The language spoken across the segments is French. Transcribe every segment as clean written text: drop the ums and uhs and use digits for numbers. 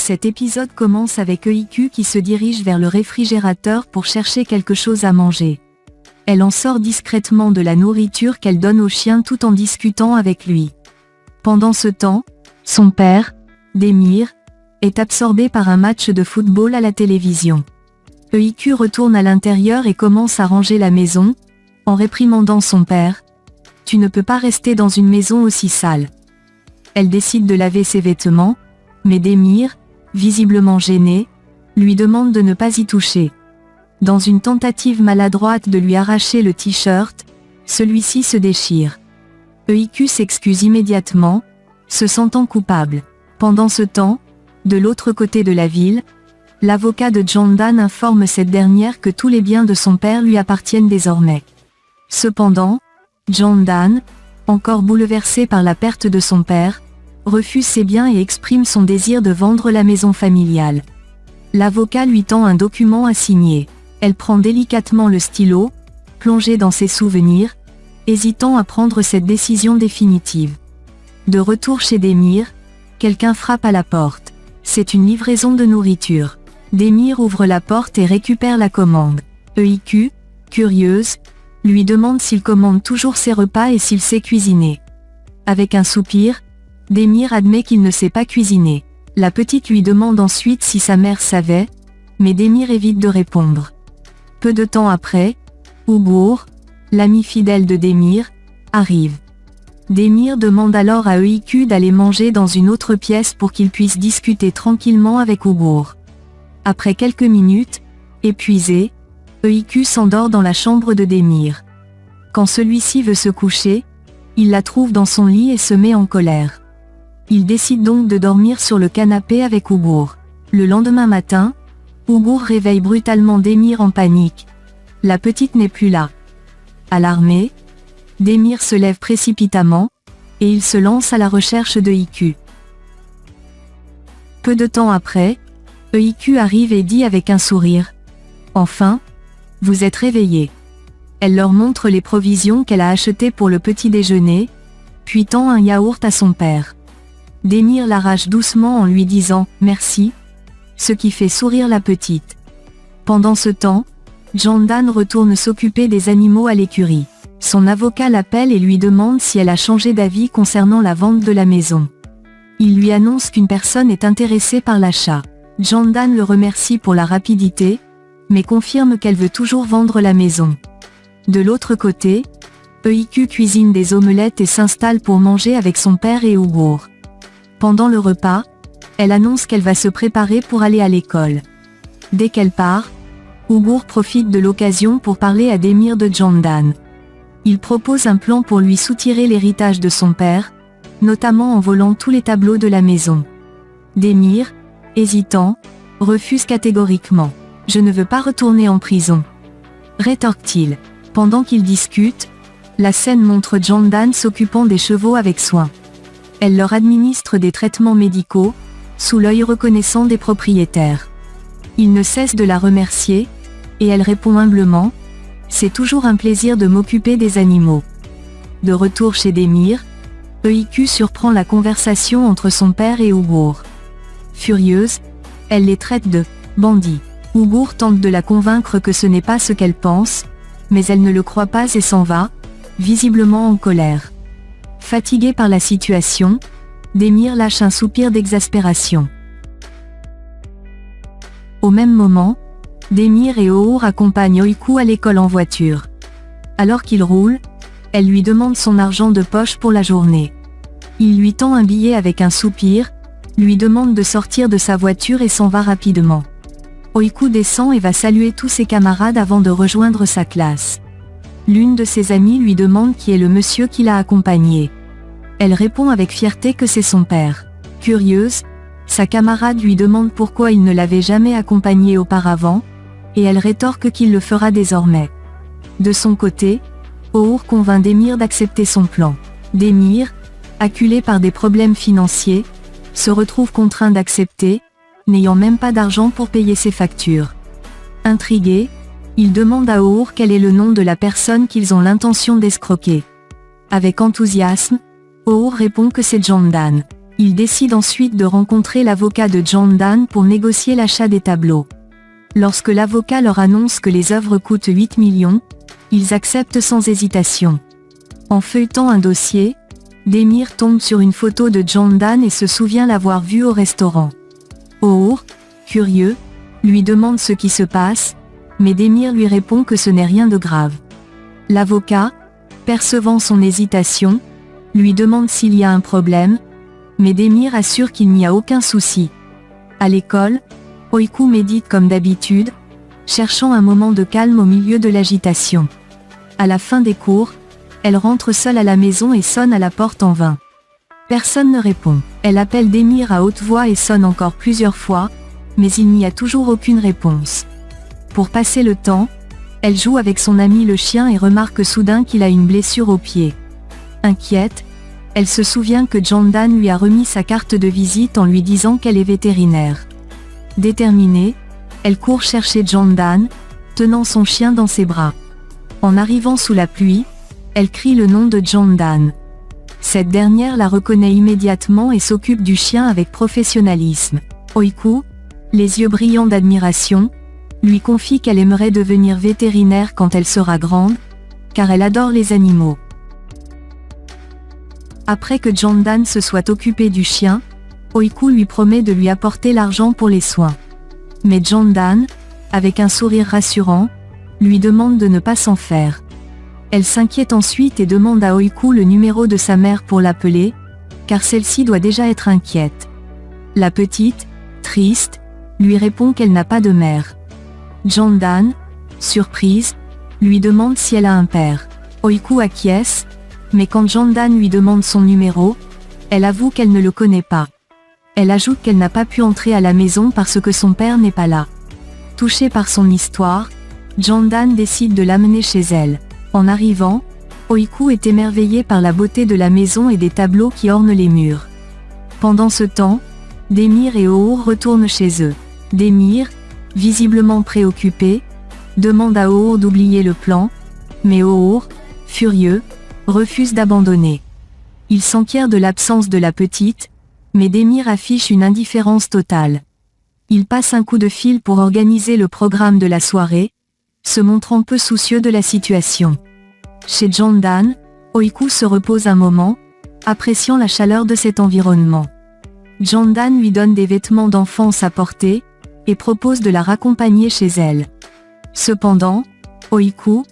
Cet épisode commence avec EIQ qui se dirige vers le réfrigérateur pour chercher quelque chose à manger. Elle en sort discrètement de la nourriture qu'elle donne au chien tout en discutant avec lui. Pendant ce temps, son père, Demir, est absorbé par un match de football à la télévision. EIQ retourne à l'intérieur et commence à ranger la maison, en réprimandant son père. « Tu ne peux pas rester dans une maison aussi sale. » Elle décide de laver ses vêtements, mais Demir, visiblement gêné, lui demande de ne pas y toucher. Dans une tentative maladroite de lui arracher le t-shirt, celui-ci se déchire. EIQ s'excuse immédiatement, se sentant coupable. Pendant ce temps, de l'autre côté de la ville, l'avocat de Jandan informe cette dernière que tous les biens de son père lui appartiennent désormais. Cependant, Jandan, encore bouleversé par la perte de son père, refuse ses biens et exprime son désir de vendre la maison familiale. L'avocat lui tend un document à signer. Elle prend délicatement le stylo, plongée dans ses souvenirs, hésitant à prendre cette décision définitive. De retour chez Demir, quelqu'un frappe à la porte. C'est une livraison de nourriture. Demir ouvre la porte et récupère la commande. EIQ, curieuse, lui demande s'il commande toujours ses repas et s'il sait cuisiner. Avec un soupir, Demir admet qu'il ne sait pas cuisiner. La petite lui demande ensuite si sa mère savait, mais Demir évite de répondre. Peu de temps après, Ugur, l'ami fidèle de Demir, arrive. Demir demande alors à EIQ d'aller manger dans une autre pièce pour qu'il puisse discuter tranquillement avec Ugur. Après quelques minutes, épuisé, EIQ s'endort dans la chambre de Demir. Quand celui-ci veut se coucher, il la trouve dans son lit et se met en colère. Il décide donc de dormir sur le canapé avec Ugur. Le lendemain matin, Ugur réveille brutalement Demir en panique. La petite n'est plus là. Alarmé, Demir se lève précipitamment, et il se lance à la recherche de EIQ. Peu de temps après, EIQ arrive et dit avec un sourire. « Enfin, vous êtes réveillés. » Elle leur montre les provisions qu'elle a achetées pour le petit déjeuner, puis tend un yaourt à son père. Demir l'arrache doucement en lui disant « merci », ce qui fait sourire la petite. Pendant ce temps, Jandan retourne s'occuper des animaux à l'écurie. Son avocat l'appelle et lui demande si elle a changé d'avis concernant la vente de la maison. Il lui annonce qu'une personne est intéressée par l'achat. Jandan le remercie pour la rapidité, mais confirme qu'elle veut toujours vendre la maison. De l'autre côté, EIQ cuisine des omelettes et s'installe pour manger avec son père et Ugur. Pendant le repas, elle annonce qu'elle va se préparer pour aller à l'école. Dès qu'elle part, Ugur profite de l'occasion pour parler à Demir de Jandan. Il propose un plan pour lui soutirer l'héritage de son père, notamment en volant tous les tableaux de la maison. Demir, hésitant, refuse catégoriquement. « Je ne veux pas retourner en prison », rétorque-t-il. Pendant qu'ils discutent, la scène montre Jandan s'occupant des chevaux avec soin. Elle leur administre des traitements médicaux, sous l'œil reconnaissant des propriétaires. Il ne cesse de la remercier, et elle répond humblement « C'est toujours un plaisir de m'occuper des animaux ». De retour chez Demir, EIQ surprend la conversation entre son père et Ugur. Furieuse, elle les traite de « bandits ». Ugur tente de la convaincre que ce n'est pas ce qu'elle pense, mais elle ne le croit pas et s'en va, visiblement en colère. Fatigué par la situation, Demir lâche un soupir d'exaspération. Au même moment, Demir et Ugur accompagnent EIQ à l'école en voiture. Alors qu'il roule, elle lui demande son argent de poche pour la journée. Il lui tend un billet avec un soupir, lui demande de sortir de sa voiture et s'en va rapidement. EIQ descend et va saluer tous ses camarades avant de rejoindre sa classe. L'une de ses amies lui demande qui est le monsieur qui l'a accompagné. Elle répond avec fierté que c'est son père. Curieuse, sa camarade lui demande pourquoi il ne l'avait jamais accompagnée auparavant, et elle rétorque qu'il le fera désormais. De son côté, Ugur convainc Demir d'accepter son plan. Demir, acculé par des problèmes financiers, se retrouve contraint d'accepter, n'ayant même pas d'argent pour payer ses factures. Intrigué, il demande à Ugur quel est le nom de la personne qu'ils ont l'intention d'escroquer. Avec enthousiasme, Ugur répond que c'est Jandan. Il décide ensuite de rencontrer l'avocat de Jandan pour négocier l'achat des tableaux. Lorsque l'avocat leur annonce que les œuvres coûtent 8 millions, ils acceptent sans hésitation. En feuilletant un dossier, Demir tombe sur une photo de Jandan et se souvient l'avoir vue au restaurant. O'Hoor, curieux, lui demande ce qui se passe, mais Demir lui répond que ce n'est rien de grave. L'avocat, percevant son hésitation, lui demande s'il y a un problème, mais Demir assure qu'il n'y a aucun souci. À l'école, Oiku médite comme d'habitude, cherchant un moment de calme au milieu de l'agitation. À la fin des cours, elle rentre seule à la maison et sonne à la porte en vain. Personne ne répond. Elle appelle Demir à haute voix et sonne encore plusieurs fois, mais il n'y a toujours aucune réponse. Pour passer le temps, elle joue avec son ami le chien et remarque soudain qu'il a une blessure au pied. Inquiète, elle se souvient que Jandan lui a remis sa carte de visite en lui disant qu'elle est vétérinaire. Déterminée, elle court chercher Jandan, tenant son chien dans ses bras. En arrivant sous la pluie, elle crie le nom de Jandan. Cette dernière la reconnaît immédiatement et s'occupe du chien avec professionnalisme. Oiku, les yeux brillants d'admiration, lui confie qu'elle aimerait devenir vétérinaire quand elle sera grande, car elle adore les animaux. Après que Jandan se soit occupé du chien, Oiku lui promet de lui apporter l'argent pour les soins. Mais Jandan, avec un sourire rassurant, lui demande de ne pas s'en faire. Elle s'inquiète ensuite et demande à Oiku le numéro de sa mère pour l'appeler, car celle-ci doit déjà être inquiète. La petite, triste, lui répond qu'elle n'a pas de mère. Jandan, surprise, lui demande si elle a un père. Oiku acquiesce, mais quand Jandan lui demande son numéro, elle avoue qu'elle ne le connaît pas. Elle ajoute qu'elle n'a pas pu entrer à la maison parce que son père n'est pas là. Touchée par son histoire, Jandan décide de l'amener chez elle. En arrivant, Oiku est émerveillée par la beauté de la maison et des tableaux qui ornent les murs. Pendant ce temps, Demir et O'Hoor retournent chez eux. Demir, visiblement préoccupé, demande à O'Hoor d'oublier le plan, mais O'Hoor, furieux, refuse d'abandonner. Il s'enquiert de l'absence de la petite, mais Demir affiche une indifférence totale. Il passe un coup de fil pour organiser le programme de la soirée, se montrant peu soucieux de la situation. Chez Jandan, Oiku se repose un moment, appréciant la chaleur de cet environnement. Jandan lui donne des vêtements d'enfance à porter, et propose de la raccompagner chez elle. Cependant, Oiku,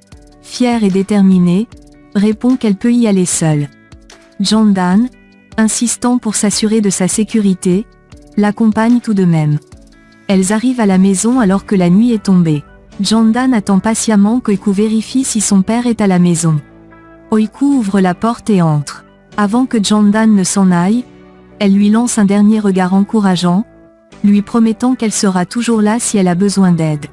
fière et déterminée, répond qu'elle peut y aller seule. Jandan, insistant pour s'assurer de sa sécurité, l'accompagne tout de même. Elles arrivent à la maison alors que la nuit est tombée. Jandan attend patiemment qu'Oiku vérifie si son père est à la maison. Oiku ouvre la porte et entre. Avant que Jandan ne s'en aille, elle lui lance un dernier regard encourageant, lui promettant qu'elle sera toujours là si elle a besoin d'aide.